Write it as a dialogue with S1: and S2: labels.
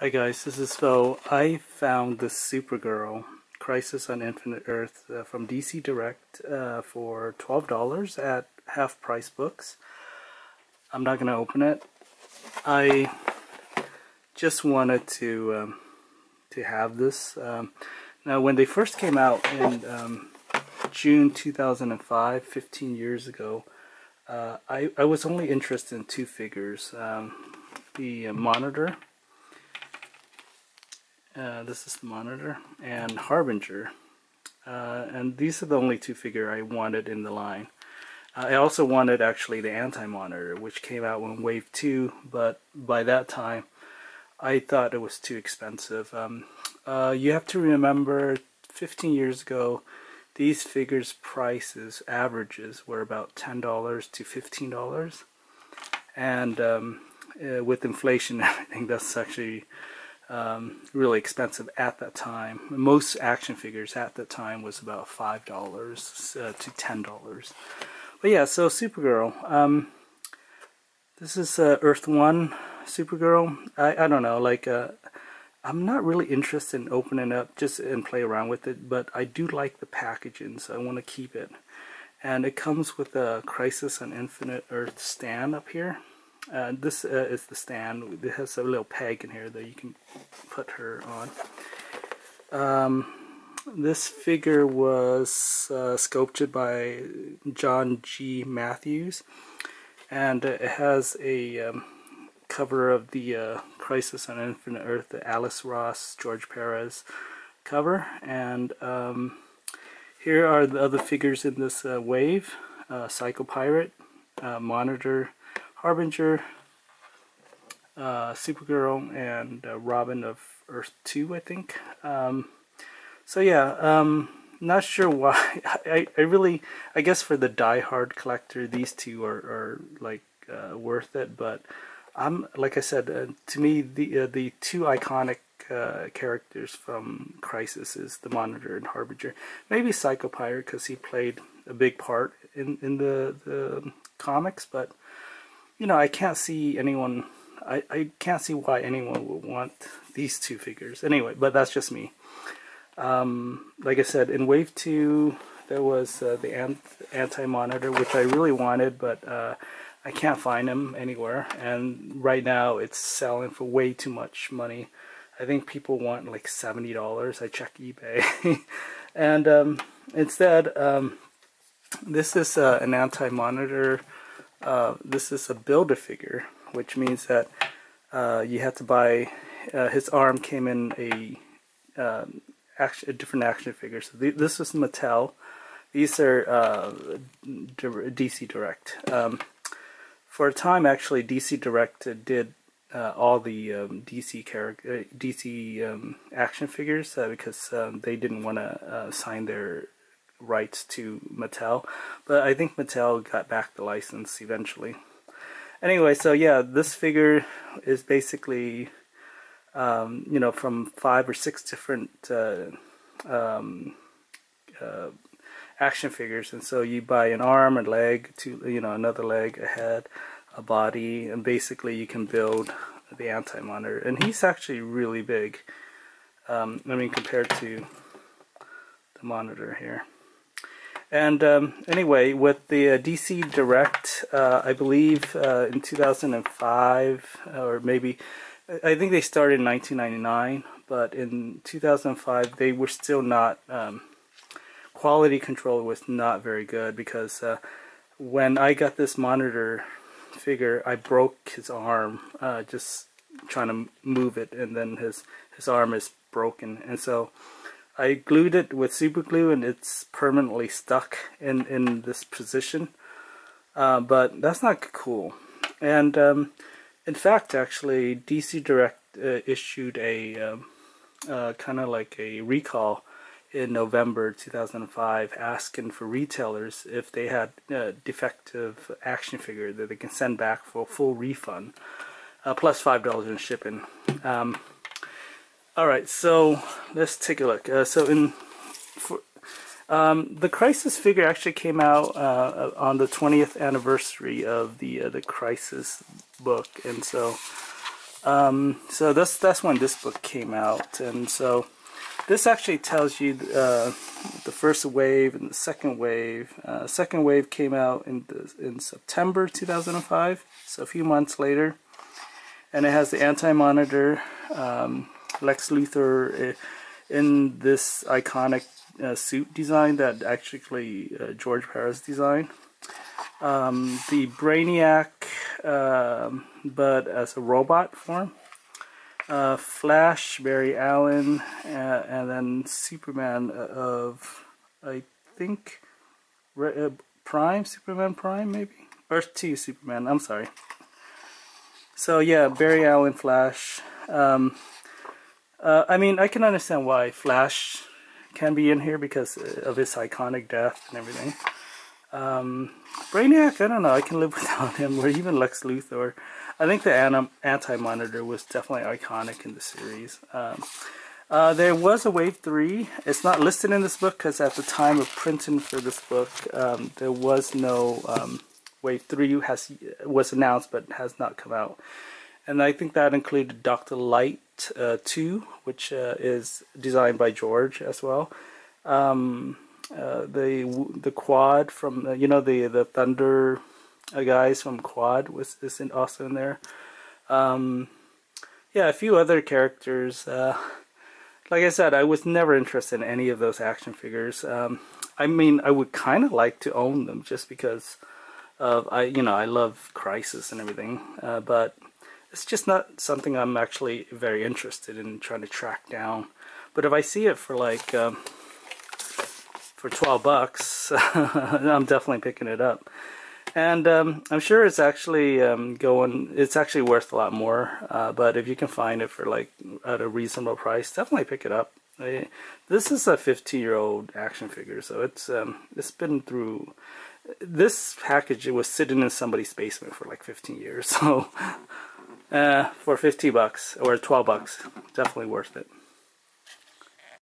S1: Hi guys, this is Phil. I found this Supergirl Crisis on Infinite Earth from DC Direct for $12 at Half Price Books. I'm not going to open it. I just wanted to have this. Now, when they first came out in June 2005, 15 years ago, I was only interested in two figures. The Monitor. This is the Monitor, and Harbinger. And these are the only two figures I wanted in the line. I also wanted actually the Anti-Monitor, which came out in Wave 2, but by that time I thought it was too expensive. You have to remember 15 years ago, these figures' prices, averages, were about $10 to $15. And with inflation and everything, that's actually really expensive at that time. Most action figures at that time was about $5 to $10. But yeah, so Supergirl. This is Earth 1 Supergirl. I don't know, like I'm not really interested in opening up just and play around with it, but I do like the packaging, so I want to keep it. And it comes with a Crisis on Infinite Earth stand up here. This is the stand. It has a little peg in here that you can put her on. This figure was sculpted by John G. Matthews, and it has a cover of the Crisis on Infinite Earth, the Alice Ross, George Perez cover. And here are the other figures in this wave. Psycho Pirate, Monitor, Harbinger, Supergirl, and Robin of Earth 2, I think. So yeah, not sure why. I guess for the die-hard collector, these two are like worth it. But like I said, to me, the two iconic characters from Crisis is the Monitor and Harbinger. Maybe Psycho Pirate because he played a big part in the comics, but you know, I can't see anyone. I can't see why anyone would want these two figures. Anyway, but that's just me. Like I said, in Wave 2, there was the Anti-Monitor, which I really wanted, but I can't find him anywhere. And right now, it's selling for way too much money. I think people want like $70. I checked eBay. And instead, this is an Anti-Monitor. This is a Build-A-Figure, which means that you had to buy. His arm came in a different action figure. So this is Mattel. These are DC Direct. For a time, actually, DC Direct did all the DC action figures because they didn't want to sign their rights to Mattel, but I think Mattel got back the license eventually. Anyway, so yeah, this figure is basically you know, from 5 or 6 different action figures, and so you buy an arm, a leg, another leg, a head, a body, and basically you can build the Anti-Monitor, and he's actually really big. I mean, compared to the Monitor here. And anyway, with the DC Direct, I believe in 2005, or maybe, I think they started in 1999, but in 2005 they were still not, quality control was not very good, because when I got this Monitor figure, I broke his arm just trying to move it, and then his arm is broken, and so I glued it with super glue, and it's permanently stuck in this position. But that's not cool. And in fact, actually, DC Direct issued a kind of like a recall in November 2005, asking for retailers if they had defective action figure that they can send back for a full refund, plus $5 in shipping. Alright, so let's take a look. The Crisis figure actually came out on the 20th anniversary of the Crisis book, and so So that's when this book came out, and so this actually tells you the first wave and the second wave. Second wave came out in September 2005, so a few months later, and it has the Anti-Monitor, Lex Luthor in this iconic suit design that actually George Perez designed. The Brainiac, but as a robot form. Flash, Barry Allen, and then Superman of, I think, Prime, Superman Prime, maybe? Earth 2 Superman, I'm sorry. So yeah, Barry Allen, Flash. I mean, I can understand why Flash can be in here because of his iconic death and everything. Brainiac, I don't know, I can live without him, or even Lex Luthor. I think the Anti-Monitor was definitely iconic in the series. There was a Wave 3. It's not listed in this book because at the time of printing for this book, there was no Wave 3 was announced but has not come out. And I think that included Dr. Light 2, which is designed by George as well. The Quad from the Thunder guys from Quad is also in there. Yeah, a few other characters. Like I said, I was never interested in any of those action figures. I mean, I would kind of like to own them just because of I love Crisis and everything, but it's just not something I'm actually very interested in trying to track down. But if I see it for like for $12, I'm definitely picking it up. And I'm sure it's actually it's actually worth a lot more. But if you can find it for like at a reasonable price, definitely pick it up. This is a 15-year-old action figure, so it's been through. This package, it was sitting in somebody's basement for like 15 years. So for $50 or $12, definitely worth it.